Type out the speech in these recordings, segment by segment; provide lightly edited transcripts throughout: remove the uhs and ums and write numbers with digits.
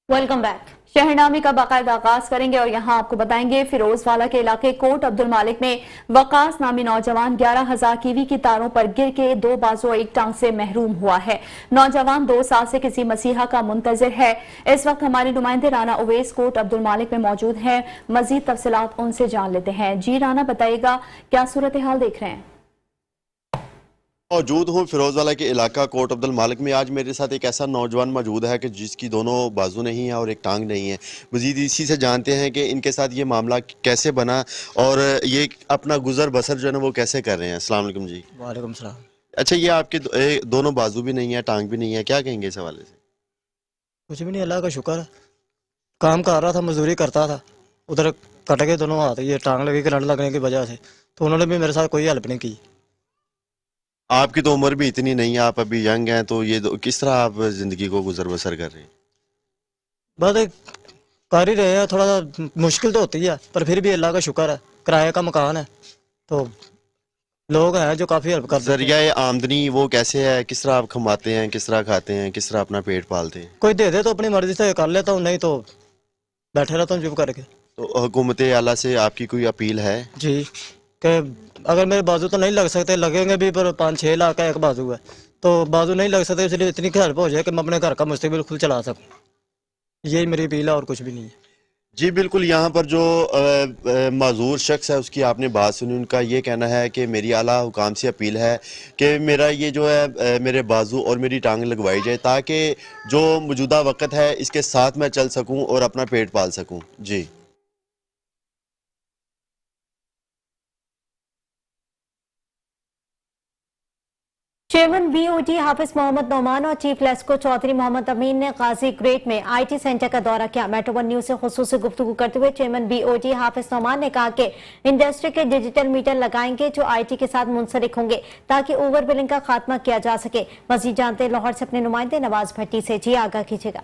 Welcome back. शहरनामे का बाकायदा आगाज करेंगे और यहाँ आपको बताएंगे फिरोजवाला के इलाके कोट अब्दुल मालिक में वकास नामी नौजवान 11,000 कीवी की तारों पर गिर के 2 बाजू और 1 टांग से महरूम हुआ है। नौजवान 2 साल से किसी मसीहा का मुंतजिर है। इस वक्त हमारे नुमाइंदे राना उवैस कोट अब्दुल मालिक में मौजूद हैं। मजीद तफसीलात उनसे जान लेते हैं। जी राना, बताइएगा क्या सूरत हाल देख रहे हैं? मौजूद हूँ फिरोजवाला के इलाका कोट अब्दुल मालिक में। आज मेरे साथ एक ऐसा नौजवान मौजूद है कि जिसकी दोनों बाजू नहीं है और एक टांग नहीं है। मजीद इसी से जानते हैं कि इनके साथ ये मामला कैसे बना और ये अपना गुजर बसर जो है ना वो कैसे कर रहे हैं। अस्सलाम वालेकुम जी। वालेकुम सलाम। अच्छा, ये आपके दोनों बाजू भी नहीं है, टांग भी नहीं है, क्या कहेंगे इस हवाले से? कुछ भी नहीं, अल्लाह का शुक्र है। काम कर रहा था, मजदूरी करता था, उधर कट गए दोनों हाथ। ये टांग लगी करंट लगने की वजह से, तो उन्होंने भी मेरे साथ कोई हेल्प नहीं की। आपकी तो उम्र भी इतनी नहीं है, आप अभी यंग हैं, तो ये किस तरह आप ज़िंदगी को गुजर बसर कर रहे हैं? बस कर ही रहे हैं, थोड़ा सा मुश्किल तो होती है, पर फिर भी अल्लाह का शुक्र है। किराए का मकान है, तो लोग हैं जो काफ़ी हेल्प करते हैं। ज़रिया आमदनी वो कैसे है, किस तरह आप कमाते हैं, किस तरह खाते हैं, किस तरह अपना पेट पालते हैं? कोई दे दे तो अपनी मर्जी से कर लेता हूँ, नहीं तो बैठे रहता हूँ चुप करके। तो हुकूमत आला से आपकी कोई अपील है? जी, कि अगर मेरे बाजू तो नहीं लग सकते, लगेंगे भी, पर 5-6 लाख का एक बाजू है, तो बाजू नहीं लग सकते, इसलिए इतनी हेल्प हो जाए कि मैं अपने घर का मुस्तकबिल खुद चला सकूँ। यही मेरी अपील है और कुछ भी नहीं है। जी बिल्कुल। यहाँ पर जो माजूर शख्स है उसकी आपने बात सुनी। उनका ये कहना है कि मेरी आला हुकाम से अपील है कि मेरा ये जो है मेरे बाजू और मेरी टांग लगवाई जाए, ताकि जो मौजूदा वक्त है इसके साथ मैं चल सकूँ और अपना पेट पाल सकूँ। जी चेयरमैन बीओटी हाफिज मोहम्मद नौमान और चीफ लेस्को चौधरी मोहम्मद अमीन ने गाजी ग्रेट में आईटी सेंटर का दौरा किया। मेट्रो वन न्यूज से खुसूसी गुफ्तगू करते हुए चेयरमैन बीओटी हाफिज नौमान ने कहा कि इंडस्ट्री के डिजिटल मीटर लगाएंगे जो आईटी के साथ मुंसलिक होंगे, ताकि ओवर बिलिंग का खात्मा किया जा सके। मजीद जानते लाहौर से अपने नुमाइंदे नवाज भट्टी से। जी आगाह कीजिएगा।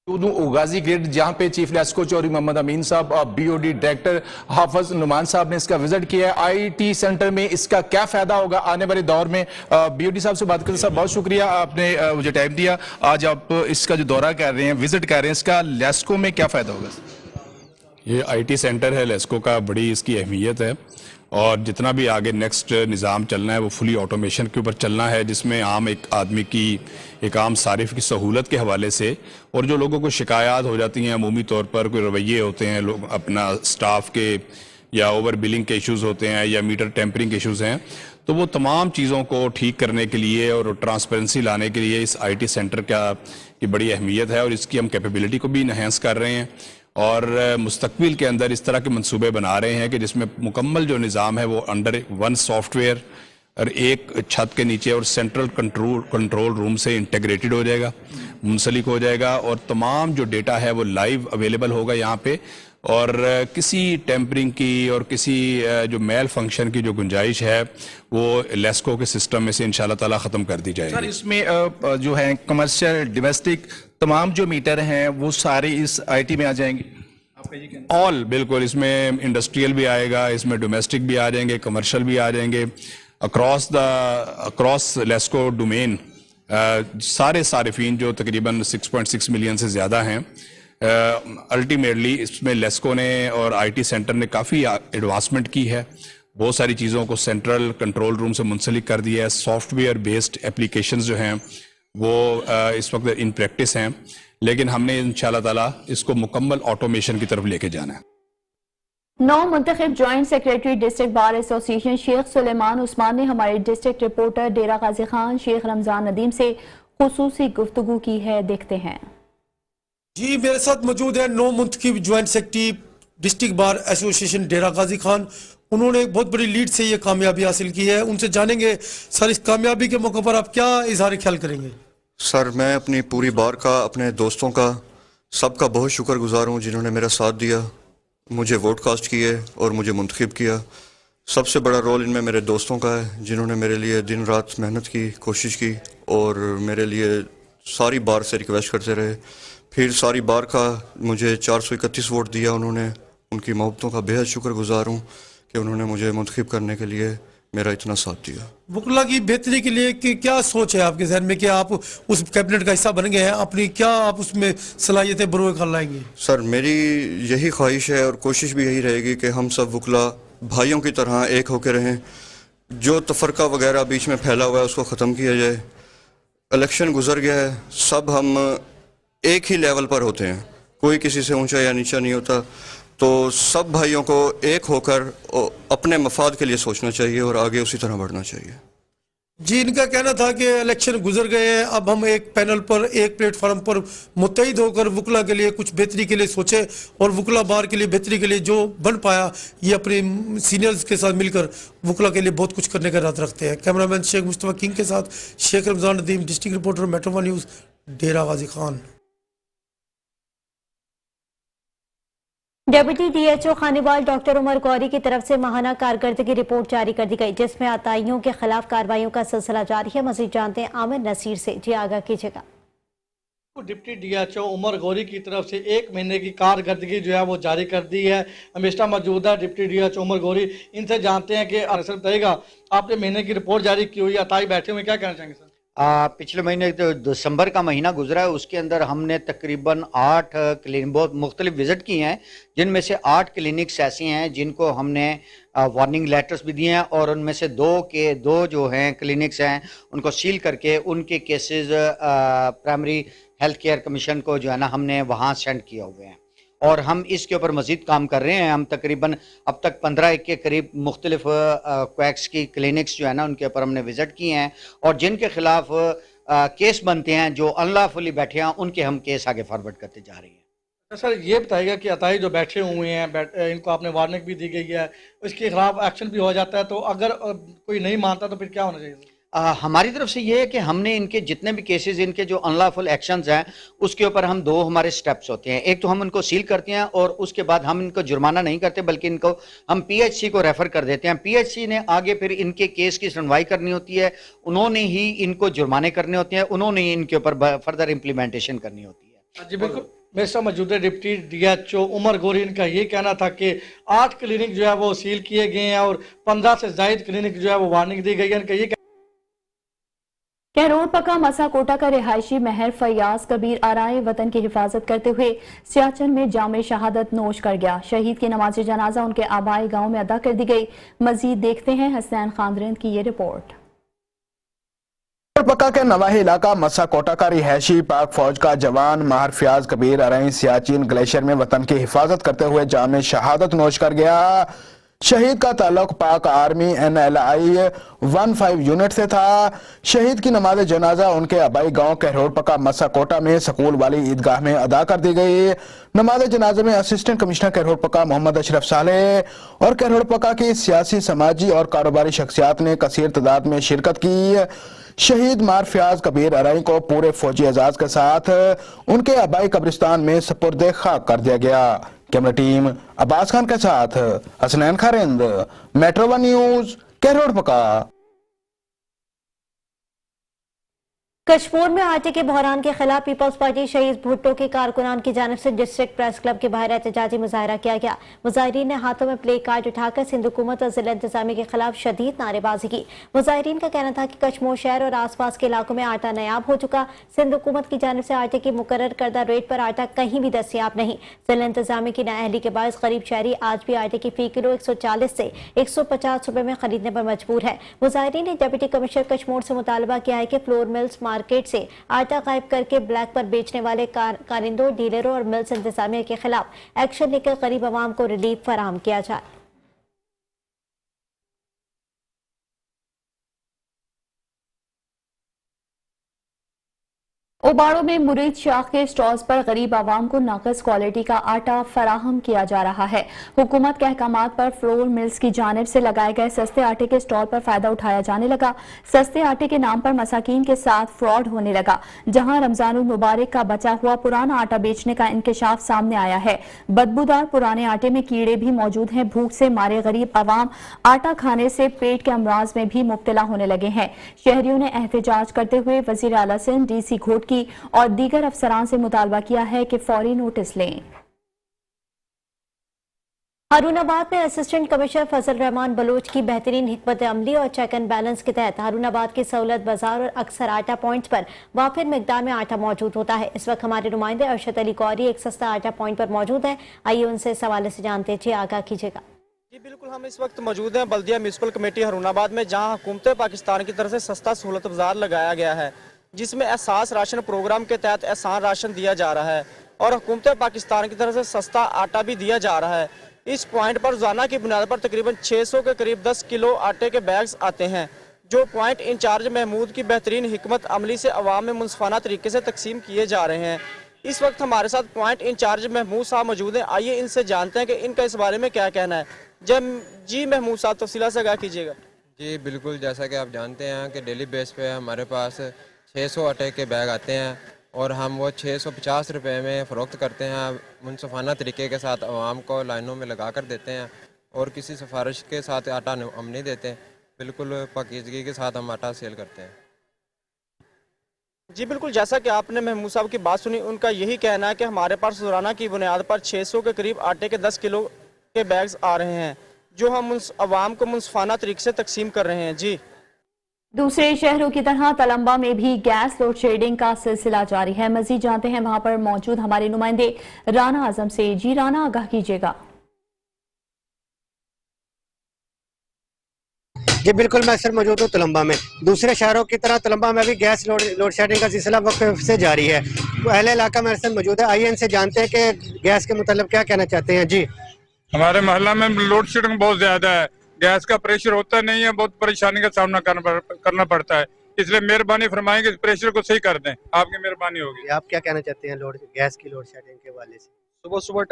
गाजी ग्रेड जहां पे चीफ लेस्को चौधरी मोहम्मद अमीन साहब और बीओडी डायरेक्टर हाफिज नुमान साहब ने इसका विजिट किया है। आईटी सेंटर में इसका क्या फायदा होगा आने वाले दौर में? बीओडी साहब से बात करें। साहब बहुत शुक्रिया, आपने मुझे टाइम दिया। आज आप इसका जो दौरा कर रहे हैं, विजिट कर रहे हैं, इसका लेस्को में क्या फायदा होगा? ये आईटी सेंटर है लेस्को का, बड़ी इसकी अहमियत है, और जितना भी आगे नेक्स्ट निज़ाम चलना है वो फुली ऑटोमेशन के ऊपर चलना है, जिसमें आम एक आदमी की, एक आम सारिफ की सहूलत के हवाले से, और जो लोगों को शिकायत हो जाती हैं अमूमी तौर पर, कोई रवैये होते हैं लोग अपना स्टाफ के, या ओवर बिलिंग के इश्यूज़ होते हैं, या मीटर टेम्परिंग के इश्यूज़ हैं, तो वो तमाम चीज़ों को ठीक करने के लिए और ट्रांसपेरेंसी लाने के लिए इस आईटी सेंटर की बड़ी अहमियत है, और इसकी हम कैपेबिलिटी को भी इन्हेंस कर रहे हैं, और मुस्तकबिल के अंदर इस तरह के मंसूबे बना रहे हैं कि जिसमें मुकम्मल जो निज़ाम है वो अंडर वन सॉफ्टवेयर और एक छत के नीचे और सेंट्रल कंट्रोल रूम से इंटीग्रेटेड हो जाएगा, मुंसलिक हो जाएगा, और तमाम जो डेटा है वो लाइव अवेलेबल होगा यहाँ पे, और किसी टेम्परिंग की और किसी जो मेल फंक्शन की जो गुंजाइश है वो लेस्को के सिस्टम में से इंशाल्लाह ताला ख़त्म कर दी जाएगी। सर, इसमें जो है कमर्शियल, डोमेस्टिक तमाम जो मीटर हैं वो सारे इस आईटी में आ जाएंगे? ऑल, बिल्कुल। इसमें इंडस्ट्रियल भी आएगा, इसमें डोमेस्टिक भी आ जाएंगे, कमर्शियल भी आ जाएंगे, अक्रॉस लेस्को डोमेन। सारे सारिफीन जो तकरीबन 6.6 मिलियन से ज़्यादा हैं, अल्टीमेटली इसमें लेस्को ने और आईटी सेंटर ने काफ़ी एडवांसमेंट की है। बहुत सारी चीज़ों को सेंट्रल कंट्रोल रूम से मुंसलिक कर दिया है। सॉफ्टवेयर बेस्ड एप्लीकेशंस जो हैं वो इस वक्त इन प्रैक्टिस हैं, लेकिन हमने इंशाल्लाह ताला इसको मुकम्मल ऑटोमेशन की तरफ लेके जाना है। नौ मुंतखब joint secretary district bar association Sheikh Suleman Usman ने हमारे डिस्ट्रिक्ट रिपोर्टर डेरा गाजी खान शेख रमजान नदीम से खुसूसी गुफ्तगू की है। देखते हैं। जी, मेरे साथ मौजूद है नौ मुंतखब joint secretary district bar association Dera Ghazi Khan. उन्होंने एक बहुत बड़ी लीड से ये कामयाबी हासिल की है। उनसे जानेंगे सर, इस कामयाबी के मौके पर आप क्या इजहार ख्याल करेंगे? सर, मैं अपनी पूरी बार का, अपने दोस्तों का, सबका बहुत शुक्रगुजार हूँ जिन्होंने मेरा साथ दिया, मुझे वोट कास्ट किए और मुझे मुंतखब किया। सबसे बड़ा रोल इनमें मेरे दोस्तों का है जिन्होंने मेरे लिए दिन रात मेहनत की, कोशिश की, और मेरे लिए सारी बार से रिक्वेस्ट करते रहे। फिर सारी बार का मुझे 431 वोट दिया उन्होंने। उनकी मोहब्बतों का बेहद शुक्रगुजार हूँ कि उन्होंने मुझे मुंतखब करने के लिए मेरा इतना साथ दिया। वकला की बेहतरी के लिए क्या सोच है आपके जहन में कि आप उस कैबिनेट का हिस्सा बन गए हैं, अपनी क्या आप उसमें सलाहियतें बरोए कर लाएंगे? सर मेरी यही ख्वाहिश है और कोशिश भी यही रहेगी कि हम सब वकला भाइयों की तरह एक होकर रहें, जो तफरका वगैरह बीच में फैला हुआ है उसको ख़त्म किया जाए। इलेक्शन गुजर गया है, सब हम एक ही लेवल पर होते हैं, कोई किसी से ऊंचा या नीचा नहीं होता, तो सब भाइयों को एक होकर अपने मफाद के लिए सोचना चाहिए और आगे उसी तरह बढ़ना चाहिए। जी, इनका कहना था कि इलेक्शन गुजर गए हैं, अब हम एक पैनल पर, एक प्लेटफार्म पर मुत्तहिद होकर वकला के लिए कुछ बेहतरी के लिए सोचे और वकला बार के लिए बेहतरी के लिए जो बन पाया, ये अपने सीनियर्स के साथ मिलकर वकला के लिए बहुत कुछ करने का इरादा रखते हैं। कैमरामैन शेख मुस्तफा किंग के साथ Sheikh Ramzan Nadeem, district reporter, Metro One News, Dera Ghazi Khan. Deputy DHO Khanewal doctor Umar Ghauri की तरफ से माहाना कारकर्दगी रिपोर्ट जारी कर दी गई, जिसमें अताइयों के खिलाफ कार्रवाइयों का सिलसिला जारी है। मजीद जानते हैं आमिर नसीर से। जी आगाह कीजिएगा। डिप्टी डीएचओ उमर गौरी की तरफ से 1 महीने की कारकर्दगी जो है वो जारी कर दी है। हमेशा मौजूदा डिप्टी डीएचओ उमर गौरी, इनसे जानते हैं कि अरसर बताइएगा, आपने महीने की रिपोर्ट जारी की हुई, अताई बैठे हुए, क्या कहना चाहेंगे सर? पिछले महीने तो दिसंबर का महीना गुजरा है, उसके अंदर हमने तकरीबन 8 क्लिनिक बहुत मुख्तलिफ विज़िट किए हैं, जिनमें से 8 क्लिनिक्स ऐसी हैं जिनको हमने वार्निंग लेटर्स भी दिए हैं और उनमें से 2 जो हैं क्लिनिक्स हैं उनको सील करके उनके cases primary health care commission को जो है ना हमने वहाँ सेंड किए हुए हैं और हम इसके ऊपर मज़ीद काम कर रहे हैं। हम तकरीबन अब तक 15 के करीब मुख्तलिफ क्वैक्स की क्लिनिक्स जो है ना उनके ऊपर हमने विज़िट किए हैं और जिनके खिलाफ केस बनते हैं, जो अनलॉफुली बैठे हैं, उनके हम केस आगे फॉरवर्ड करते जा रहे हैं। सर ये बताइएगा कि अताई जो बैठे हुए हैं, इनको आपने वार्निंग भी दी गई है, इसके खिलाफ एक्शन भी हो जाता है, तो अगर कोई नहीं मानता तो फिर क्या होना चाहिए? हमारी तरफ से ये है कि हमने इनके जितने भी केसेस, इनके जो अनलॉफुल एक्शंस हैं, उसके ऊपर हम 2 हमारे स्टेप्स होते हैं। एक तो हम उनको सील करते हैं और उसके बाद हम इनको जुर्माना नहीं करते, बल्कि इनको हम पीएचसी को रेफर कर देते हैं। पीएचसी ने आगे फिर इनके केस की सुनवाई करनी होती है, उन्होंने ही इनको जुर्माने करने होते हैं, उन्होंने ही इनके ऊपर फर्दर इम्प्लीमेंटेशन करनी होती है। जी बिल्कुल। मेरे साथ मौजूदा डिप्टी डीएचओ उमर गौरी, इनका ये कहना था कि 8 क्लिनिक जो है वो सील किए गए हैं और 15 से ज़ायद क्लिनिक जो है वो वार्निंग दी गई है। इनका ये कहरोड़ पका मसाकोटा का रिहायशी महर फयाज कबीर आराए वतन की हिफाजत करते हुए सियाचिन में जामे शहादत नोश कर गया। शहीद की नमाज जनाजा उनके आबाई गांव में अदा कर दी गई। मजीद देखते हैं हसनैन खानदरिंद की ये रिपोर्ट। पक्का के नवाही इलाका मसाकोटा का रिहायशी पाक फौज का जवान महर फयाज कबीर आराई सियाचिन ग्लेशियर में वतन की हिफाजत करते हुए जामे शहादत नोश कर गया। शहीद का ताल्लुक पाक आर्मी NLI 15 यूनिट से था। शहीद की नमाज जनाजा उनके आबाई गांव कहरोड़ पका मसाकोटा में सकूल वाली ईदगाह में अदा कर दी गई। नमाज जनाजे में असिस्टेंट कमिश्नर कहरोड़ पका मोहम्मद अशरफ सालेह और कहरोड़ पका की सियासी, समाजी और कारोबारी शख्सियात ने कसीर तादाद में शिरकत की। शहीद महर फयाज कबीर आराई को पूरे फौजी एजाज के साथ उनके आबाई कब्रिस्तान में सपुर्दे खाक कर दिया गया। कैमरा टीम अब्बास खान के साथ हसनैन खारिंद, मेट्रो वन न्यूज, कहरोड़ पका। कश्मीर में आटे के बहरान के खिलाफ पीपल्स पार्टी शहीद भुट्टो के कारकुनान की जानिब से डिस्ट्रिक्ट प्रेस क्लब के बाहर एहतजाजी मुजाहरा किया गया। मुजाहिरीन ने हाथों में प्ले कार्ड उठाकर सिंध हुकूमत और जिला इंतजामी के खिलाफ शदीद नारेबाजी की। मुजाहिरीन का कहना था कि कश्मीर शहर और आसपास के इलाकों में आटा नायाब हो चुका। सिंध हुकूमत की जानिब से आटे की मुकर्रर करदा रेट पर आटा कहीं भी दस्तियाब नहीं। जिला इंतजामी की नाअहली के बायस गरीब शहरी आज भी आटे की फी किलो 140 से 150 रुपए में खरीदने पर मजबूर है। मुजाहिरीन ने डिप्टी कमिश्नर कश्मीर से मुतालबा किया है कि फ्लोर मिल्स मार्केट से आटा गायब करके ब्लैक पर बेचने वाले कारिंदों, डीलरों और मिल्स इंतजामिया के खिलाफ एक्शन लेकर गरीब आवाम को रिलीफ फराहम किया जाए। ओबाड़ो में मुरीद शाख के स्टॉल्स पर गरीब आवाम को नाकस क्वालिटी का आटा फराहम किया जा रहा है। हुकूमत के अहकामात पर फ्लोर मिल्स की जानिब से लगाए गए सस्ते आटे के स्टॉल पर फायदा उठाया जाने लगा। सस्ते आटे के नाम पर मसाकीन के साथ फ्रॉड होने लगा। जहां रमजानुल मुबारक का बचा हुआ पुराना आटा बेचने का इंकशाफ सामने आया है। बदबूदार पुराने आटे में कीड़े भी मौजूद हैं। भूख से मारे गरीब आवाम आटा खाने से पेट के अमराज में भी मुब्तला होने लगे हैं। शहरियों ने एहतजाज करते हुए वजीर आला सिंध DC घोट की और दीगर अफसरान से मुतालबा किया है कि फौरी नोटिस लें। हारूनाबाद में असिस्टेंट कमिश्नर फजल रहमान बलोच की बेहतरीन हिकमत अमली और चेक एंड बैलेंस के तहत हारूनाबाद के सहूलत बाजार और अक्सर आटा पॉइंट्स पर वाफिर मिकदार में आटा मौजूद होता है। इस वक्त हमारे नुमाइंदे अरशद अली गौरी एक सस्ता आटा पॉइंट पर मौजूद हैं। आइए उनसे इस हवाले से जानते हैं, आगाह कीजिएगा। जी बिल्कुल, हम इस वक्त मौजूद हैं बल्दिया म्यूनसिपल कमेटी हारूनाबाद में, जहां हुकूमत पाकिस्तान की तरफ से सस्ता सहूलत बाजार लगाया गया है, जिसमें एहसास राशन प्रोग्राम के तहत एहसान राशन दिया जा रहा है और हुकूमत पाकिस्तान की तरफ से सस्ता आटा भी दिया जा रहा है। इस पॉइंट पर रोजाना की बुनियाद पर तकरीबन 600 के करीब 10 किलो आटे के बैग्स आते हैं, जो पॉइंट इंचार्ज महमूद की बेहतरीन हिकमत अमली से अवाम में मुनसफाना तरीके से तकसीम किए जा रहे हैं। इस वक्त हमारे साथ पॉइंट इंचार्ज महमूद साहब मौजूद हैं। आइए इनसे जानते हैं कि इनका इस बारे में क्या कहना है। जी महमूद साहब, तफसीला से आगाह कीजिएगा। जी बिल्कुल, जैसा कि आप जानते हैं कि डेली बेस पे हमारे पास 600 आटे के बैग आते हैं और हम वो 650 रुपये में फ़रोख्त करते हैं। मुनसफाना तरीके के साथ आवाम को लाइनों में लगा कर देते हैं और किसी सिफारिश के साथ आटा हम नहीं देते, बिल्कुल पाकीज़गी के साथ हम आटा सेल करते हैं। जी बिल्कुल, जैसा कि आपने महमूद साहब की बात सुनी, उनका यही कहना है कि हमारे पास रोजाना की बुनियाद पर 600 के करीब आटे के 10 किलो के बैग्स आ रहे हैं, जो हम आवाम को मुनसफाना तरीके से तकसीम कर रहे हैं। जी दूसरे शहरों की तरह तलंबा में भी गैस लोड शेडिंग का सिलसिला जारी है। मजीद जानते हैं वहां पर मौजूद हमारे नुमाइंदे राना आजम से। जी राना, आगाह कीजिएगा। जी बिल्कुल, मैं सर मौजूद हूँ तलंबा में। दूसरे शहरों की तरह तलंबा में भी गैस लोड शेडिंग का सिलसिला वक्त से जारी है। अहले इलाका मेरे साथ मौजूद है। आइए इनसे जानते हैं कि गैस के मतलब क्या कहना चाहते हैं। जी, हमारे मोहल्ला में लोड शेडिंग बहुत ज्यादा है, गैस का प्रेशर होता नहीं है, बहुत परेशानी का सामना करना पड़ता है, इसलिए मेहरबानी फरमाएंगे इस प्रेशर को सही कर दें, आपकी मेहरबानी होगी। आप क्या कहना चाहते हैं गैस की लोड शेडिंग के हवाले से? सुबह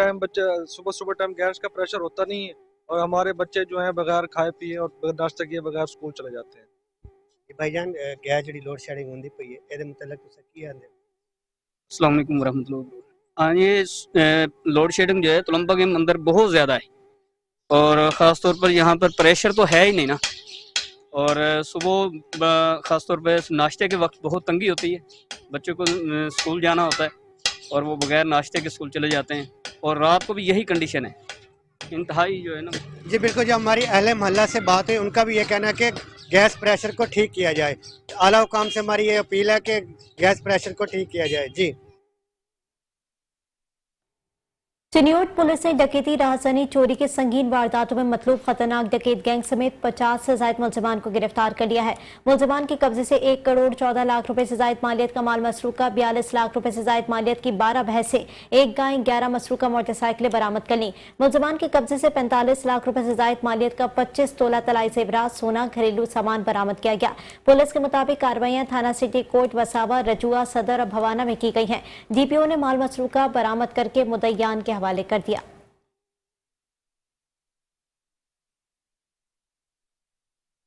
टाइम गैस का प्रेशर होता नहीं है और हमारे बच्चे जो हैं बगैर खाए पिए और नाश्ता किए बगैर स्कूल चले जाते हैं। भाईजान, गैस जी लोड शेडिंग होती पई है, ਇਹਦੇ ਮੁਤਲਕ ਤੁਸੀਂ ਕੀ ਕਹਿੰਦੇ ਹੋ? अस्सलाम वालेकुम वरहमतुल्लाह। हाँ, ये लोड शेडिंग जो है तलंबा के अंदर बहुत ज़्यादा है और ख़ास तौर पर यहाँ पर प्रेशर तो है ही नहीं ना, और सुबह ख़ास तौर पर नाश्ते के वक्त बहुत तंगी होती है, बच्चों को स्कूल जाना होता है और वो बगैर नाश्ते के स्कूल चले जाते हैं, और रात को भी यही कंडीशन है, इंतहाई जो है ना। जी बिल्कुल, जो हमारी अहले मोहल्ला से बात है, उनका भी ये कहना है कि गैस प्रेशर को ठीक किया जाए। आला हुकाम से हमारी ये अपील है कि गैस प्रेशर को ठीक किया जाए। जी, चिन्योट पुलिस ने डकैती, राहज़नी, चोरी के संगीन वारदातों में मतलूब खतरनाक डकैत गैंग समेत 50 से ज्यादा मुलजमान को गिरफ्तार कर लिया है। मुलजमान के कब्जे से 1 करोड़ 14 लाख रुपए से ज्यादा मालियत का माल मसरूका, 42 लाख रुपए से ज्यादा मालियत की 12 भैंसें, 1 गाय, 11 मसरूका मोटरसाइकिलें बरामद कर ली। मुलजमान के कब्जे से 45 लाख रुपए से ज्यादा मालियत का 25 तोला तलाई जेवरात, सोना, घरेलू सामान बरामद किया गया। पुलिस के मुताबिक कार्रवाइयां थाना सिटी कोट, वसावा, रजुआ, सदर और भवाना में की गई हैं। DPO ने माल मसरूका बरामद करके मुद्दईयान के हवाले कर दिया।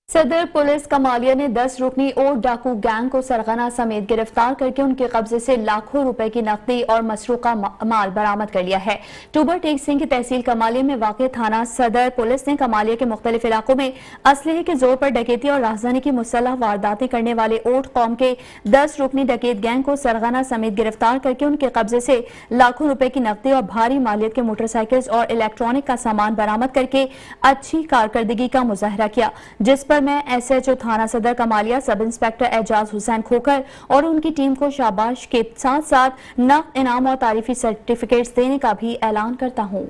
सदर पुलिस कमालिया ने 10 रुकनी और डाकू गैंग को सरगना समेत गिरफ्तार करके उनके कब्जे से लाखों रुपए की नकदी और मसरूका माल बरामद कर लिया है। टूबर टेक सिंह की तहसील कमालिया में वाक़ थाना सदर पुलिस ने कमालिया के मुख्तलिफ इलाकों में असलहे के जोर पर डकैती और राहज़नी की मुसल्लह वारदातें करने वाले ओट कौम के 10 रुकनी डकैत गैंग को सरगना समेत गिरफ्तार करके उनके कब्जे से लाखों रुपए की नकदी और भारी मालियत के मोटरसाइकिल और इलेक्ट्रॉनिक का सामान बरामद करके अच्छी कारकर्दगी का मुजाहरा किया, जिस पर मैं SHO थाना सदर कमालिया सब इंस्पेक्टर एजाज हुसैन खोखर और उनकी टीम को शाबाश के साथ साथ नक़द इनाम और तारीफी सर्टिफिकेट्स देने का भी ऐलान करता हूं।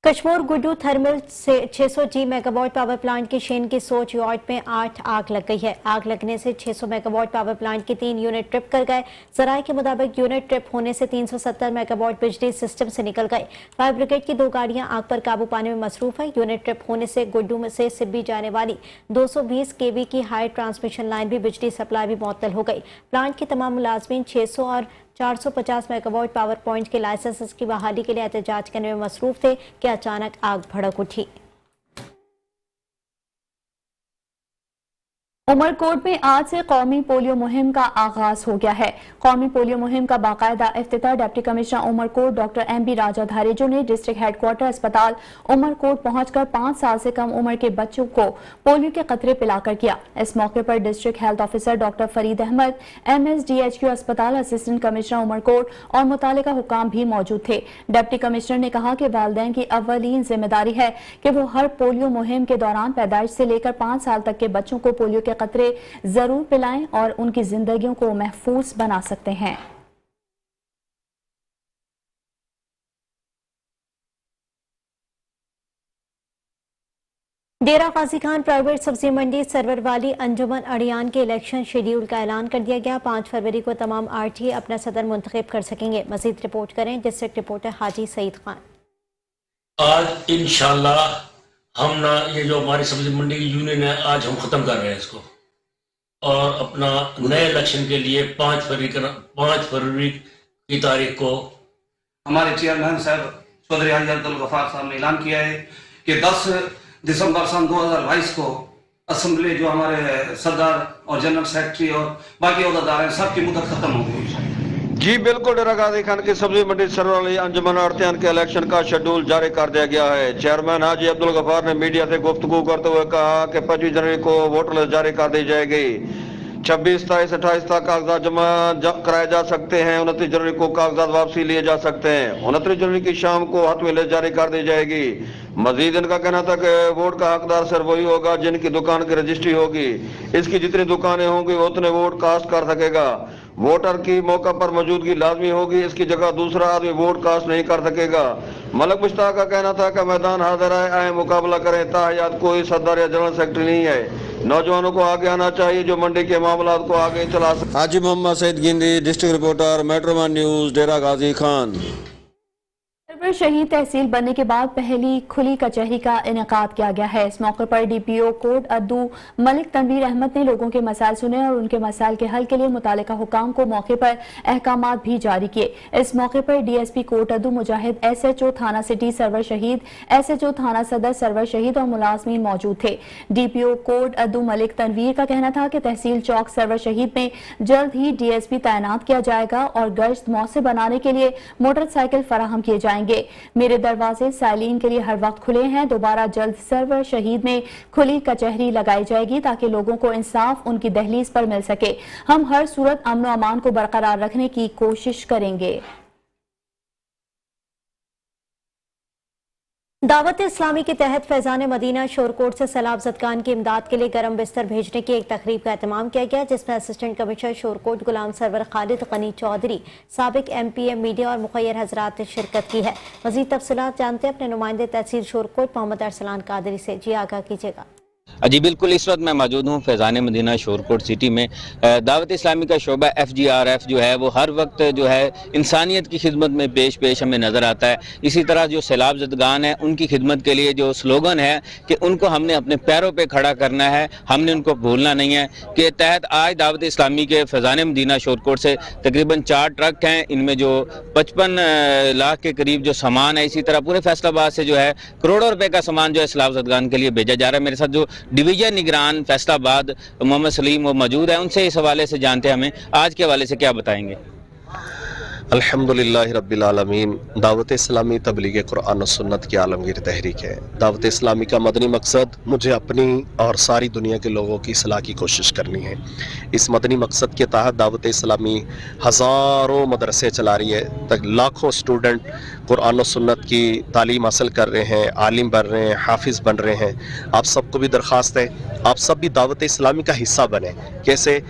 कश्मीर गुड्डू थर्मल से 600G मेगावाट पावर प्लांट की शेन की सोच यूनिट में 8 आग लग गई है। आग लगने से 600 मेगावाट पावर प्लांट के 3 यूनिट ट्रिप कर गए। जराये के मुताबिक यूनिट ट्रिप होने से 370 मेगावाट बिजली सिस्टम से निकल गए। फायर ब्रिगेड की 2 गाड़ियां आग पर काबू पाने में मसरूफ है। यूनिट ट्रिप होने से गुड्डू में से सिब्बी जाने वाली 220 kV की हाई ट्रांसमिशन लाइन भी बिजली सप्लाई भी मुअत्तल हो गई। प्लांट के तमाम मुलाजमीन 600 और 450 मेगावाट पावर पॉइंट के लाइसेंस की बहाली के लिए एहतजाज करने में मसरूफ थे कि अचानक आग भड़क उठी। उमरकोट में आज से कौमी पोलियो मुहिम का आगाज हो गया है। कौमी पोलियो मुहिम का बाकायदा इफ्तिताह deputy commissioner Umarkot doctor MB Raja Dharejo ने डिस्ट्रिक्ट हेडक्वार्टर अस्पताल उमरकोट पहुंचकर 5 साल से कम उम्र के बच्चों को पोलियो के कतरे पिलाकर किया। इस मौके पर district health officer doctor Farid Ahmad, MSDHQ अस्पताल, असिस्टेंट कमिश्नर उमरकोट और मुतालिका हुकाम भी मौजूद थे। डिप्टी कमिश्नर ने कहा कि वालिदैन की अव्वलीन जिम्मेदारी है कि वो हर पोलियो मुहिम के दौरान पैदाइश से लेकर 5 साल तक के बच्चों को पोलियो के कतरे जरूर पिलाएं और उनकी जिंदगियों को महफूज बना सकते हैं। डेरा गाजी खान प्राइवेट सब्जी मंडी सरवर वाली अंजुमन अड़ियान के इलेक्शन शेड्यूल का ऐलान कर दिया गया। 5 फरवरी को तमाम RTA अपना सदर मुंतखब कर सकेंगे। मजीद रिपोर्ट करें डिस्ट्रिक्ट रिपोर्टर हाजी सईद खान। आज इंशाल्लाह हम ना ये जो हमारी सब्जी मंडी की यूनियन है, आज हम ख़त्म कर रहे हैं इसको और अपना नए इलेक्शन के लिए 5 फरवरी की तारीख को हमारे चेयरमैन साहब चौधरी हाजी अब्दुल गफार साहब ने ऐलान किया है कि 10 दिसंबर सन 2022 को असेंबली जो हमारे सदर और जनरल सेक्रेटरी और बाकी अहदेदार हैं सबकी मुद्दत खत्म हो गई। जी बिल्कुल, डेरा गाजी खान की सब्जी मंडी सरवाली अंजुमन अड़तियान के इलेक्शन का शेड्यूल जारी कर दिया गया है। चेयरमैन हाजी अब्दुल गफार ने मीडिया से गुफ्तगू करते हुए कहा कि 25 जनवरी को वोटर लिस्ट जारी कर दी जाएगी। 26, 27, 28 तक कागजात जमा कराए जा सकते हैं। 29 जनवरी को कागजात वापसी लिए जा सकते हैं। 29 जनवरी की शाम को हतमी लिस्ट जारी कर दी जाएगी। मजीद इनका कहना था कि वोट का हकदार सिर्फ वही होगा जिनकी दुकान की रजिस्ट्री होगी। इसकी जितनी दुकानें होंगी उतने वोट कास्ट कर सकेगा। वोटर की मौका पर मौजूदगी लाजमी होगी। इसकी जगह दूसरा आदमी वोट कास्ट नहीं कर सकेगा। मलक मुश्ताक का कहना था कि मैदान हाजिर आए मुकाबला करें, ताहयात कोई सदर या जनरल सेक्रेटरी नहीं है। नौजवानों को आगे आना चाहिए जो मंडी के मामला को आगे चला सके। Haji Mohammad Saeed Gindi, district reporter, Metro One News, Dera Ghazi Khan. Sarwar Shaheed तहसील बनने के बाद पहली खुली कचहरी का इनेकाद किया गया है। इस मौके पर DPO कोट अद्दू मलिक तनवीर अहमद ने लोगों के मसाइल सुने और उनके मसाइल के हल के लिए मुतालिका हुकाम को मौके पर अहकामात भी जारी किए। इस मौके पर DSP कोट अद्दू मुजाहिद, SHO थाना सिटी सरवर शहीद, SHO थाना सदर सरवर शहीद और मुलाजमीन मौजूद थे। DPO कोट अद्दू मलिक तनवीर का कहना था कि तहसील चौक सरवर शहीद में जल्द ही DSP तैनात किया जाएगा और गश्त मौसर बनाने के लिए मोटरसाइकिल फराहम किए जाएंगे। मेरे दरवाजे साइलिन के लिए हर वक्त खुले हैं। दोबारा जल्द सरवर शहीद में खुली कचहरी लगाई जाएगी ताकि लोगों को इंसाफ उनकी दहलीज पर मिल सके। हम हर सूरत अमन व अमान को बरकरार रखने की कोशिश करेंगे। दावत इस्लामी के तहत फैजान मदीना शोरकोट से सैलाब ज़दगान की इमदाद के लिए गर्म बिस्तर भेजने की एक तकरीब का एहतमाम किया गया, जिसमें असिस्टेंट कमिश्नर शोरकोट गुलाम सरवर खालिद गनी चौधरी, साबिक MPM मीडिया और मुखय्यर हजरात ने शिरकत की है। मज़ीद तफसीलात जानते हैं अपने नुमाइंदे तहसील शोरकोट मोहम्मद अरसलान कादरी से। जी आगाह कीजिएगा। जी बिल्कुल, इस वक्त मैं मौजूद हूँ फैज़ान मदीना शोरकोट सिटी में। दावत इस्लामी का शोबा FGRF जो है वो हर वक्त जो है इंसानियत की खिदमत में पेश हमें नज़र आता है। इसी तरह जो सैलाब ज़दगान है उनकी खिदमत के लिए जो स्लोगन है कि उनको हमने अपने पैरों पे खड़ा करना है, हमने उनको भूलना नहीं है, के तहत आज दावत इस्लामी के फैज़ान मदीना शोरकोट से तकरीबन 4 ट्रक हैं। इनमें जो 55 लाख के करीब जो सामान है, इसी तरह पूरे फैसलाबाद से जो है करोड़ों रुपए का सामान जो है सैलाब ज़दगान के लिए भेजा जा रहा है। मेरे साथ जो डिवीजन निगरान फैसलाबाद मोहम्मद सलीम वो मौजूद है, उनसे इस हवाले से जानते हैं हमें आज के हवाले से क्या बताएंगे। अल्हम्दुलिल्लाह रब्बिल आलमीन। दावत इस्लामी तबलीग कुरान और सुन्नत की आलमगीर तहरीक है। दावत इस्लामी का मदनी मकसद मुझे अपनी और सारी दुनिया के लोगों की इस्लाह की कोशिश करनी है। इस मदनी मकसद के तहत दावत इस्लामी हज़ारों मदरसे चला रही है, तक लाखों स्टूडेंट कुरान और सुन्नत की तालीम हासिल कर रहे हैं, आलिम बन रहे हैं, हाफिज़ बन रहे हैं। आप सबको भी दरख्वास्त है, आप सब भी दावत इस्लामी का हिस्सा बने। कैसे?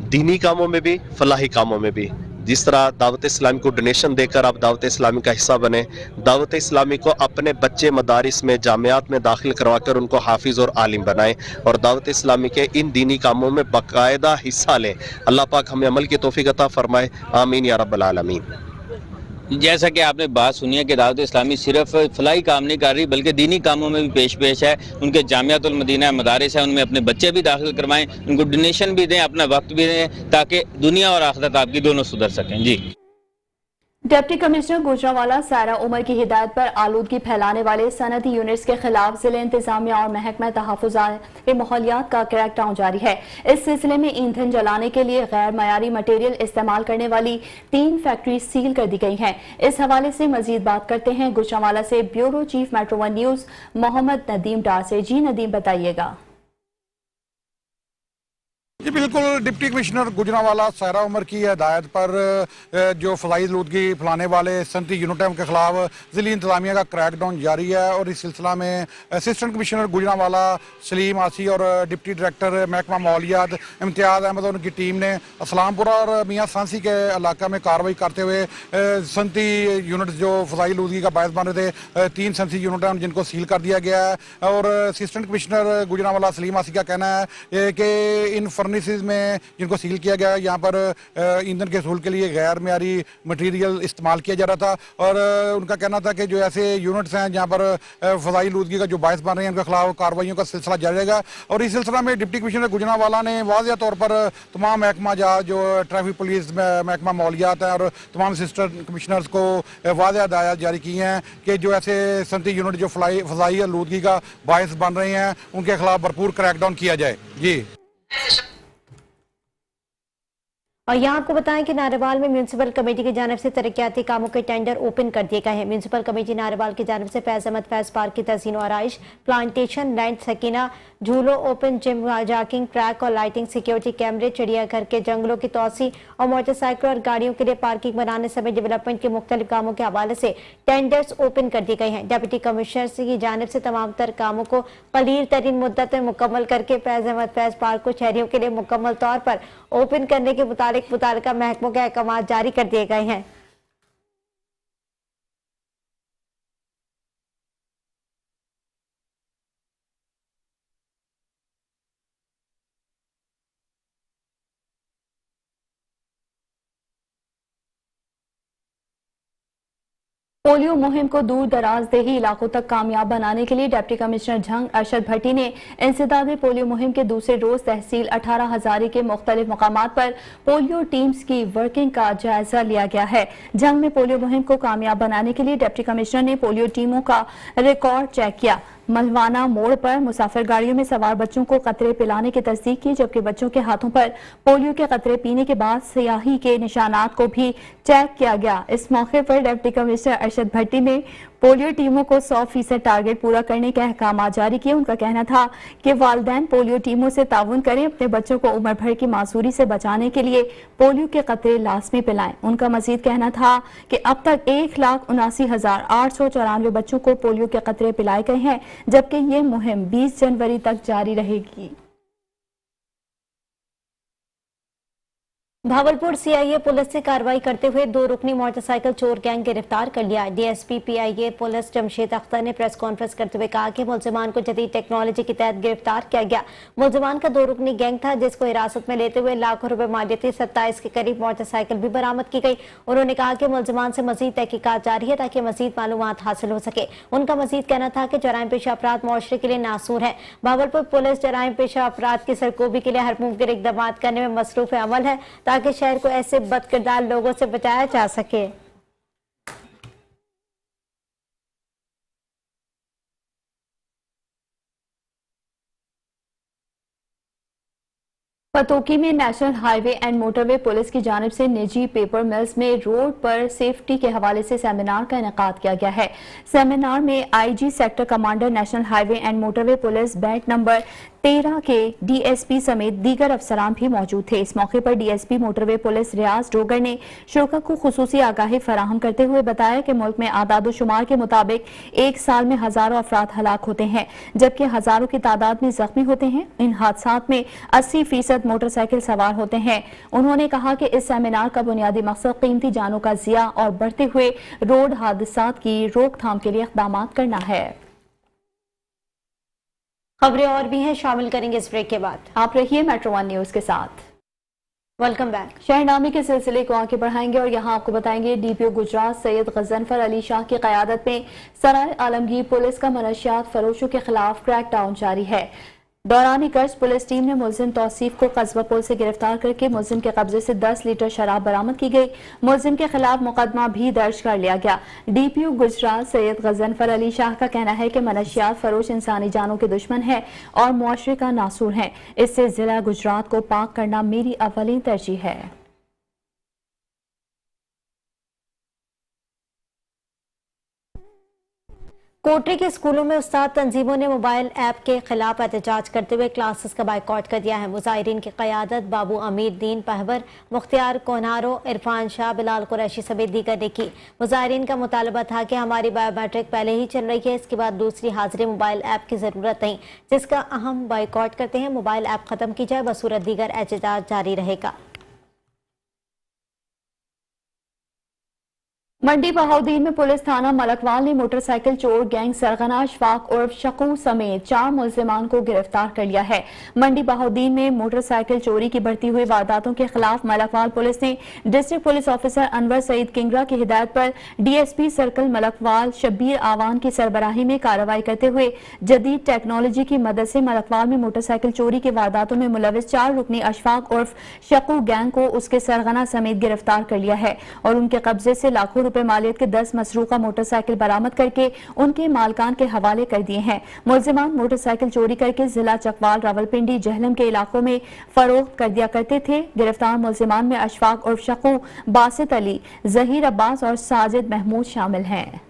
दीनी कामों में भी, फलाही कामों में भी। जिस तरह दावत इस्लामी को डोनेशन देकर आप दावत इस्लामी का हिस्सा बने, दावत इस्लामी को अपने बच्चे मदारिस में, जामियात में दाखिल करवाकर उनको हाफिज़ और आलिम बनाएं और दावत इस्लामी के इन दीनी कामों में बाकायदा हिस्सा लें। अल्लाह पाक हमें अमल की तौफीक अता फरमाए, आमीन या रब्बल आलमीन। जैसा कि आपने बात सुनी है कि दावत इस्लामी सिर्फ फलाही काम नहीं कर रही बल्कि दीनी कामों में भी पेश है। उनके जामियातुल मदीना मदारिस है, उनमें अपने बच्चे भी दाखिल करवाएं, उनको डोनेशन भी दें, अपना वक्त भी दें, ताकि दुनिया और आखिरत आपकी दोनों सुधर सकें। जी डिप्टी कमिश्नर गुजरांवाला सारा उमर की हिदायत पर आलूदगी फैलाने वाले सनती यूनिट्स के खिलाफ जिले इंतजामिया और महकमा तहफ़्फ़ुज़ात माहौलियात का क्रैकडाउन जारी है। इस सिलसिले में ईंधन जलाने के लिए गैर मयारी मटेरियल इस्तेमाल करने वाली 3 फैक्ट्री सील कर दी गई हैं। इस हवाले से मजीद बात करते हैं गुजरांवाला से bureau chief Metro 1 News Mohammad Nadeem Dar से। जी नदीम, बताइएगा। जी बिल्कुल, डिप्टी कमिश्नर गुजरांवाला सारा उमर की हदायत पर जो फलाई आलूदगी फैलाने वाले सनती यूनिटों के खिलाफ ज़िली इंतजामिया का क्रैकडाउन जारी है और इस सिलसिला में असिस्टेंट कमिश्नर गुजरांवाला सलीम आसी और डिप्टी डायरेक्टर महकमा माहौलियात इम्तियाज़ अहमद और उनकी टीम ने असलामपुरा और मियाँ सांसी के इलाका में कार्रवाई करते हुए सनती यूनिट जो फलाई आलूदगी का बायस बन रहे थे 3 सनती यूनिट हैं जिनको सील कर दिया गया है। और असिस्टेंट कमिश्नर गुजरांवाला सलीम आसी का कहना है कि इन में जिनको सील किया गया यहाँ पर ईंधन के हसूल के लिए गैर मयारी मटेरियल इस्तेमाल किया जा रहा था और उनका कहना था कि जो ऐसे यूनिट्स हैं जहाँ पर फ़ज़ाई आलूदगी का जो बायस बन रहे हैं उनके खिलाफ कार्रवाइयों का सिलसिला जारी रहेगा। और इस सिलसिला में डिप्टी कमिश्नर गुजरांवाला ने वाज़ेह तौर पर तमाम महकमा जो ट्रैफिक पुलिस महकमा माहौलियात है और तमाम असिस्टेंट कमिश्नर्स को वाज़ेह हदायत जारी की हैं कि जो ऐसे सनती यूनिट जो फ़ज़ाई आलूदगी का बायस बन रहे हैं उनके खिलाफ भरपूर क्रैकडाउन किया जाए। जी। और यहाँ आपको बताएं कि नारेवाल में म्यूनसिपल कमेटी की जानिब से तरक्याती कामों के टेंडर ओपन कर दिए गए हैं। म्यूनसिपल कमेटी नारेवाल की जानिब से फैज़ अहमद फैज़ पार्क की तज़ीन और आराइश, प्लांटेशन लैंड, सकीना झूलो, ओपन जिम, जॉगिंग ट्रैक और लाइटिंग, सिक्योरिटी कैमरे, चिड़ियाघर के जंगलों की तोसी और मोटरसाइकिल और गाड़ियों के लिए पार्किंग बनाने समेत डेवलपमेंट के मुख्तलिफ कामों के हवाले से टेंडर्स ओपन कर दिए गए हैं। डिप्टी कमिश्नर की जानिब से तमाम तर कामों को कलील तरीन मुद्दत में मुकम्मल करके फैज़ अहमद फैज़ पार्क को शहरियों के लिए मुकम्मल तौर पर ओपन करने के मुतालिका महकमों के अहकाम जारी कर दिए गए हैं। पोलियो मुहिम को दूर दराज देही इलाकों तक कामयाब बनाने के लिए डिप्टी कमिश्नर झंग अरशद भट्टी ने इंसदादी पोलियो मुहिम के दूसरे रोज तहसील 18 हजारी के मुख्तलिफ मकामात पर पोलियो टीम्स की वर्किंग का जायजा लिया गया है। झंग में पोलियो मुहिम को कामयाब बनाने के लिए डिप्टी कमिश्नर ने पोलियो टीमों का रिकॉर्ड चेक किया। मलवाना मोड़ पर मुसाफिर गाड़ियों में सवार बच्चों को कतरे पिलाने की तस्दीक की, जबकि बच्चों के हाथों पर पोलियो के कतरे पीने के बाद स्याही के निशानात को भी चेक किया गया। इस मौके पर डिप्टी कमिश्नर अरशद भट्टी ने पोलियो टीमों को 100% टारगेट पूरा करने के अहकाम जारी किए। उनका कहना था कि वालिदैन पोलियो टीमों से ताउन करें, अपने बच्चों को उम्र भर की मासूरी से बचाने के लिए पोलियो के कतरे लाजमी पिलाएं। उनका मजीद कहना था कि अब तक 1,79,894 बच्चों को पोलियो के कतरे पिलाए गए हैं, जबकि ये मुहिम 20 जनवरी तक जारी रहेगी। भावलपुर सीआईए पुलिस ने कार्रवाई करते हुए 2 रुकनी मोटरसाइकिल चोर गैंग गिरफ्तार कर लिया। DSP PIA police Jamshed Akhtar ने प्रेस कॉन्फ्रेंस करते हुए कहा कि मुलजिमान को जदीद टेक्नोलॉजी के तहत गिरफ्तार किया गया। मुलजिमान का 2 रुकनी गैंग था जिसको हिरासत में लेते हुए लाखों रुपए मालियती 27 के करीब मोटरसाइकिल भी बरामद की गई। उन्होंने कहा कि मुलजिमान से मजीद तहकीकात जारी है ताकि मजीद मालूमात हासिल हो सके। उनका मजीद कहना था कि जराइम पेशा अपराध मुआशरे के लिए नासूर है। भावलपुर पुलिस जराइम पेशा अपराध की सरकोबी के लिए हर मुमकिन इक़दाम करने में मसरूफ अमल है ताकि शहर को ऐसे बदकिरदार लोगों से बचाया जा सके। पतोकी में national highway and motorway police की जानिब से निजी पेपर मिल्स में रोड पर सेफ्टी के हवाले से सेमिनार का इनेकाद किया गया है। सेमिनार में IG sector commander national highway and motorway police bat number 13 के डीएसपी समेत दीगर अफसरान भी मौजूद थे। इस मौके पर डीएसपी मोटरवे पुलिस रियाज डोगर ने शुरा को खुसूसी आगाही फराहम करते हुए बताया कि मुल्क में आदादोशुमार के मुताबिक एक साल में हजारों अफराद हलाक होते हैं, जबकि हजारों की तादाद में जख्मी होते हैं। इन हादसात में 80% मोटरसाइकिल सवार होते हैं। उन्होंने कहा कि इस सेमिनार का बुनियादी मकसद कीमती जानों का जिया और बढ़ते हुए रोड हादसात की रोकथाम के लिए इक़दाम करना है। खबरें और भी हैं, शामिल करेंगे इस ब्रेक के बाद। आप रहिए मेट्रो 1 न्यूज के साथ। Welcome back. शहरनामे के सिलसिले को आगे बढ़ाएंगे और यहाँ आपको बताएंगे डीपीओ गुजरात सैयद गजनफर अली शाह की क़यादत में सराय आलमगीर पुलिस का मनशियात फरोशों के खिलाफ क्रैकडाउन जारी है। दौरान गश्त पुलिस टीम ने मुलजिम तौसीफ को कस्बा पुल से गिरफ्तार करके मुलजिम के कब्जे से 10 लीटर शराब बरामद की गई। मुलजिम के खिलाफ मुकदमा भी दर्ज कर लिया गया। डीपीओ गुजरात सैयद गजनफर अली शाह का कहना है कि मनशियात फरोश इंसानी जानों के दुश्मन है और मुआशरे का नासूर है। इससे जिला गुजरात को पाक करना मेरी अव्वलीन तरजीह है। कोटरी के स्कूलों में उस्ताद तंजीमों ने मोबाइल ऐप के खिलाफ एहतजाज करते हुए क्लासेस का बाइकआउट कर दिया है। मुजाहिरीन की क़यादत बाबू अमीर दीन पहवर, मुख्तियार कोनारो, इरफान शाह, बिलाल कुरैशी समेत दीगर ने की। मुजाहिरीन का मुतालबा था कि हमारी बायोमेट्रिक पहले ही चल रही है, इसके बाद दूसरी हाजिरी मोबाइल ऐप की ज़रूरत नहीं, जिसका अहम बाइकआउट करते हैं। मोबाइल ऐप ख़त्म की जाए, बसूरत दीगर एहतजाज जारी रहेगा। मंडी बहाउद्दीन में पुलिस थाना मलकवाल ने मोटरसाइकिल चोर गैंग सरगना अशफाक उर्फ शकू समेत 4 मुल्जिमान को गिरफ्तार कर लिया है। मंडी बहाउद्दीन में मोटरसाइकिल चोरी की बढ़ती हुई वारदातों के खिलाफ मलकवाल पुलिस ने district police officer Anwar Saeed Kingra की हिदायत पर डीएसपी सर्कल मलकवाल शब्बीर आवान की सरबराही में कार्रवाई करते हुए जदीद टेक्नोलॉजी की मदद से मलकवाल में मोटरसाइकिल चोरी की वारदातों में मुलविस 4 रुकनी अशफाक उर्फ शकू गैंग को उसके सरगना समेत गिरफ्तार कर लिया है और उनके कब्जे से लाखों रुपए मालियत के 10 मसरूका मोटरसाइकिल बरामद करके उनके मालकान के हवाले कर दिए हैं। मुल्जिमान मोटरसाइकिल चोरी करके जिला चकवाल, रावलपिंडी, जहलम के इलाकों में फरोख्त कर दिया करते थे। गिरफ्तार मुल्जिमान में अशफाक उर्फ शकू, बासित अली, जहीर अब्बास और साजिद महमूद शामिल हैं।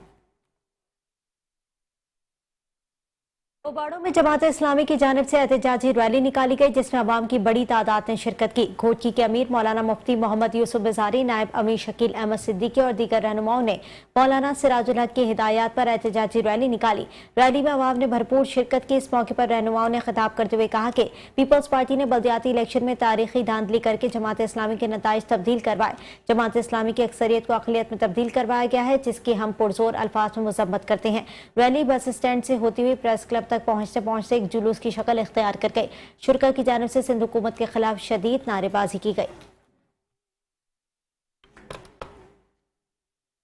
ओबाड़ों में जमात इस्लामी की जानिब से एहतजाजी रैली निकाली गई, जिसमें अवाम की बड़ी तादाद ने शिरकत की। घोटकी के अमीर मौलाना मुफ्ती मोहम्मद यूसुफ बिजारी, नायब अमीर शकील अहमद सिद्दीकी और दीगर रहनुमाओं ने मौलाना सिराजुल हक की हिदायत पर एहतजाजी रैली निकाली। रैली में अवाम ने भरपूर शिरकत की। इस मौके पर रहनुमाओं ने खिताब करते हुए कहा कि पीपल्स पार्टी ने बल्दियाती इलेक्शन में तारीखी धांधली करके जमात इस्लामी के नताइज तब्दील करवाए। जमात इस्लामी की अक्सरियत को अक़लियत में तब्दील करवाया गया है, जिसकी हम पुरजोर अल्फाज में मजम्मत करते हैं। रैली बस स्टैंड से होती हुई प्रेस क्लब तक पहुंचते एक जुलूस की शक्ल इख्तियार कर गई। शुरा की जानिब से सिंध हुकूमत के खिलाफ शदीद नारेबाजी की गई।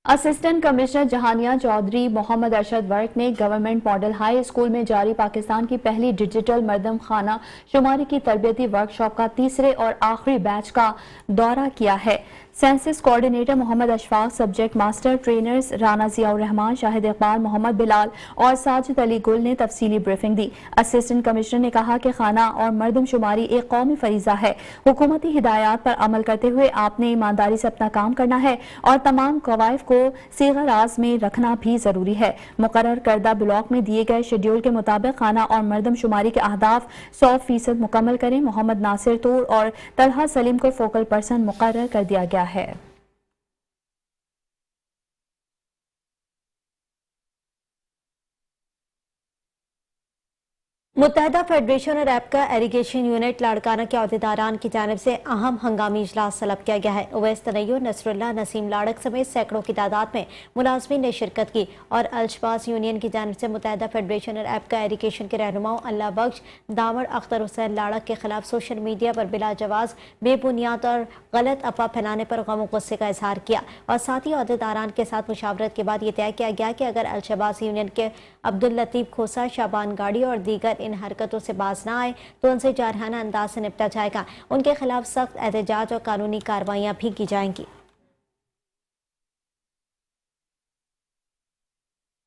असिस्टेंट कमिश्नर जहानिया चौधरी मोहम्मद अरशद वर्क ने गवर्नमेंट मॉडल हाई स्कूल में जारी पाकिस्तान की पहली डिजिटल मर्दम खाना शुमारी की तरबियती वर्कशॉप का तीसरे और आखिरी बैच का दौरा किया है। Census coordinator Muhammad Ashfaq, subject master trainers Rana Ziaur Rehman, Shahid Iqbal, Muhammad Bilal और साजिद अली गुल ने तफसीली ब्रीफिंग दी। असिस्टेंट कमिश्नर ने कहा कि खाना और मर्दमशुमारी एक कौमी फरीजा है। हुकूमती हिदायत पर अमल करते हुए आपने ईमानदारी से अपना काम करना है और तमाम कवायद को सीगा राज में रखना भी जरूरी है। मुकर्रर करदा ब्लॉक में दिए गए शेड्यूल के मुताबिक खाना और मर्दमशुमारी के अहदाफ 100% मुकम्मल करें। मोहम्मद नासिर तूर और तलहा सलीम को फोकल पर्सन मुकर्रर कर दिया गया है। मुत्तहदा फेडरेशन और एपका एरीगेशन यूनिट लाड़काना के अहदेदारान की जानिब से अहम हंगामी इजलास तलब किया गया है। उवैस तनय्युर, नसरुल्लाह, नसीम लाड़क समेत सैकड़ों की तादाद में मुलाजमीन ने शिरकत की और अल्शबास यूनियन की जानिब से मुत्तहदा फेडरेशन और एपका एरीगेशन के रहनुमाओं अल्लाह बख्श, दामड़ अख्तर हुसैन लाड़क के खिलाफ सोशल मीडिया पर बिला जवाज बेबुनियाद और गलत अफवाह फैलाने पर गम और गुस्से का इजहार किया और साथ ही अहदेदारान के साथ मुशावरत के बाद ये तय किया गया कि अगर अल्शबास यूनियन के अब्दुल लतीफ खोसा, शाबान गाड़ी और दीगर इन हरकतों से बाज ना आए तो उनसे जारहाना अंदाज से निपटा जाएगा। उनके खिलाफ सख्त एहतजाज और कानूनी कार्रवाइयां भी की जाएंगी।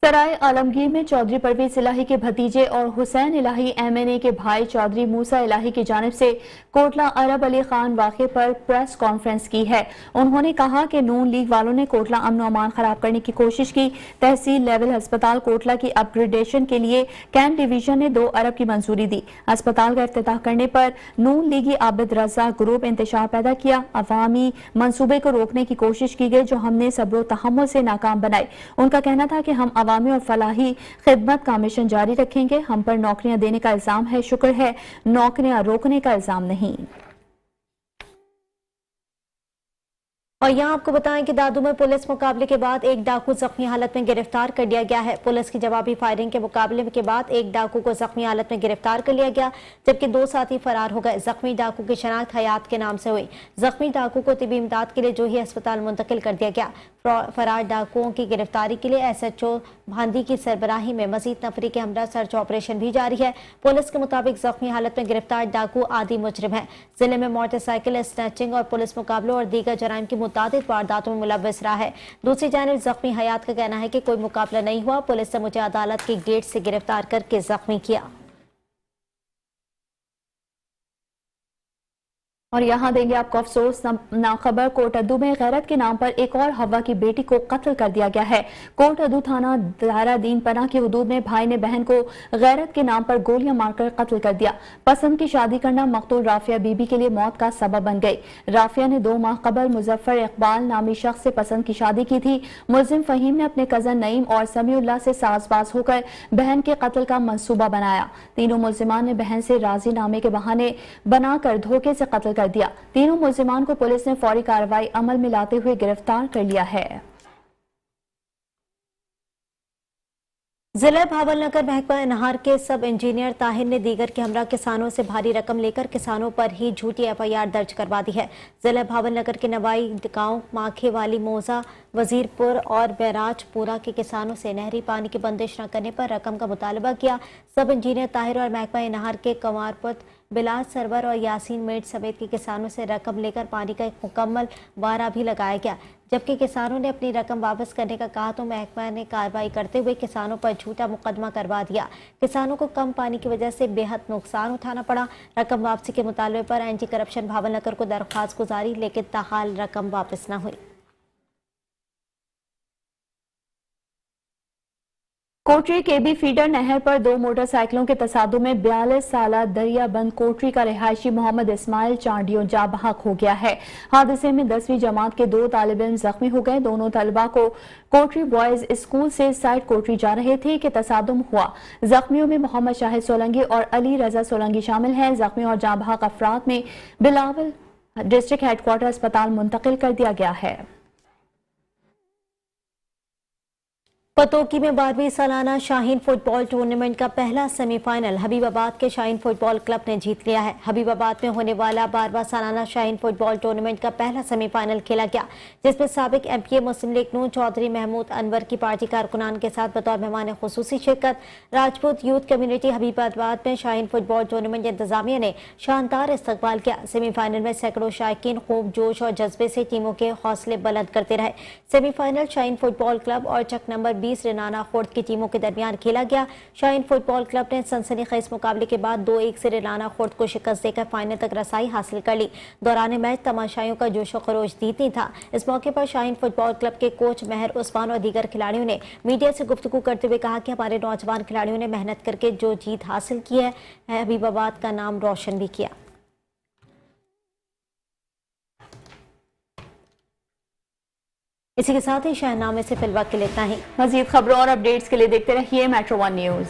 सराय आलमगीर में चौधरी परवेज इलाही के भतीजे और हुसैन इलाही MNA के भाई चौधरी मूसा इलाही की जानिब से कोटला अरब अली खान वाक़े पर प्रेस कॉन्फ्रेंस की है। उन्होंने कहा कि नून लीग वालों ने कोटला अमन अमान खराब करने की कोशिश की। तहसील लेवल अस्पताल कोटला की अपग्रेडेशन के लिए कैंट डिवीजन ने 2 अरब की मंजूरी दी। अस्पताल का इफ्तिताह करने पर नून लीगी आबिद रजा ग्रुप इंतशार पैदा किया। अवामी मंसूबे को रोकने की कोशिश की गई जो हमने सब्र तहम्मुल से नाकाम बनाई। उनका कहना था कि हम अवामी और फलाही खिदमत का मिशन जारी रखेंगे। हम पर नौकरियां देने का इल्जाम है, शुक्र है नौकरियां रोकने का इल्जाम नहीं। और यहाँ आपको बताएं कि दादू में पुलिस मुकाबले के बाद एक डाकू जख्मी हालत में गिरफ्तार कर लिया गया है। पुलिस की जवाबी फायरिंग के मुकाबले के बाद एक डाकू को जख्मी हालत में गिरफ्तार कर लिया गया, जबकि 2 साथी फरार हो गए। जख्मी डाकू की शनाख्त हयात के नाम से हुई। जख्मी डाकू को तिबी इमदाद के लिए जोही अस्पताल मुंतकिल कर दिया गया। फरार डाकुओं की गिरफ्तारी के लिए SHO भांदी की सरबराही में मजीद नफरी के हमरा सर्च ऑपरेशन भी जारी है। पुलिस के मुताबिक जख्मी हालत में गिरफ्तार डाकू आदि मुजरिम है। जिले में मोटरसाइकिल स्नैचिंग और पुलिस मुकाबलों और दीगर जराइम की मुतादिद वारदातों में मुलव्वस रहा है। दूसरी जानिब जख्मी हयात का कहना है कि कोई मुकाबला नहीं हुआ, पुलिस ने मुझे अदालत के गेट से गिरफ्तार करके जख्मी किया। और यहाँ देंगे आपको अफसोस ना खबर, कोटअद्दू में गैरत के नाम पर एक और हवा की बेटी को कत्ल कर दिया गया है। कोटअद्दू थाना दायरा दीन पनाह की हुदूद में भाई ने बहन को गैरत के नाम पर गोलियां मारकर कत्ल कर दिया। पसंद की शादी करना मकतूल राफिया बीबी के लिए मौत का सबब बन गई। राफिया ने 2 माह कबल मुजफ्फर इकबाल नामी शख्स से पसंद की शादी की थी। मुलजिम फहीम ने अपने कजन नईम और समीउल्लाह से साजबाज होकर बहन के कत्ल का मंसूबा बनाया। तीनों मुलजिमान ने बहन से राजी नामे के बहाने बनाकर धोखे से कत्ल कर दिया। तीनों मुलजिमान को पुलिस ने फौरी कार्रवाई अमल में लाते हुए गिरफ्तार कर लिया है। जिला भावलनगर महकमा नहर के सब इंजीनियर ताहिर ने दीगर के हमरा किसानों से भारी रकम लेकर किसानों पर ही झूठी FIR दर्ज करवा दी है। जिला भावलनगर के नवाई गांव माखे वाली मोजा वजीरपुर और बैराजपुरा के किसानों से नहरी पानी की बंदिश न करने पर रकम का मुतालबा किया। सब इंजीनियर ताहिर और महकमा नहर के कंवरपुर बिलाल सरवर और यासीन मेट समेत के किसानों से रकम लेकर पानी का एक मुकम्मल वारा भी लगाया गया। जबकि किसानों ने अपनी रकम वापस करने का कहा तो महकमा ने कार्रवाई करते हुए किसानों पर झूठा मुकदमा करवा दिया। किसानों को कम पानी की वजह से बेहद नुकसान उठाना पड़ा। रकम वापसी के मुतालबे पर एंटी करप्शन भावलनगर को दरख्वास्त गुजारी, लेकिन ताहाल रकम वापस न हुई। कोटरी केबी फीडर नहर पर 2 मोटरसाइकिलों के तसादुम में 42 साला दरियाबंद कोटरी का रिहायशी मोहम्मद इस्माइल चांडियों जा बहक हो गया है। हादसे में 10वीं जमात के 2 तालिब इल्म जख्मी हो गए। दोनों तलबा को कोटरी बॉयज स्कूल से साइड कोटरी जा रहे थे कि तसादुम हुआ। जख्मियों में मोहम्मद शाहिद सोलंगी और अली रजा सोलंगी शामिल हैं। जख्मी और जा बहक अफराद में बिलावल डिस्ट्रिक्ट हेडक्वार्टर अस्पताल मुंतकिल कर दिया गया है। पतोकी में 12वीं सालाना शाहीन फुटबॉल टूर्नामेंट का पहला सेमीफाइनल हबीबाबाद के शाहीन फुटबॉल क्लब ने जीत लिया है। हबीबाबाद में होने वाला 12वां सालाना शाहीन फुटबॉल टूर्नामेंट का पहला सेमीफाइनल खेला गया, जिसमें साबिक MPA मुस्लिम लीग नून चौधरी महमूद अनवर की पार्टी कारकुनान के साथ बतौर मेहमान खुसूसी शिरकत। राजपूत यूथ कम्युनिटी हबीबाबाद में शाहीन फुटबॉल टूर्नामेंट इंतजामिया ने शानदार इस्तकबाल किया। सेमीफाइनल में सैकड़ों शायकीन खूब जोश और जज्बे से टीमों के हौसले बुलंद करते रहे। सेमीफाइनल शाहीन फुटबॉल क्लब और चक नंबर 20 रेनाना खुर्द की टीमों के दरमियान खेला गया। शाहीन फुटबॉल क्लब ने सनसनीखेज मुकाबले के बाद 2-1 से रेनाना खुर्द को शिकस्त देकर फाइनल तक रसाई हासिल कर ली। दौरान मैच तमाशाइयों का जोशो खरोश दीदी था। इस मौके पर शाहीन फुटबॉल क्लब के कोच महर उस्मान और दीगर खिलाड़ियों ने मीडिया से गुफ्तगू करते हुए कहा कि हमारे नौजवान खिलाड़ियों ने मेहनत करके जो जीत हासिल की है, हबीबाबाद का नाम रोशन भी किया। इसी के साथ ही शहरनामे से फिलहाल के लिए इतना ही। मजीद खबरों और अपडेट्स के लिए देखते रहिए Metro 1 न्यूज।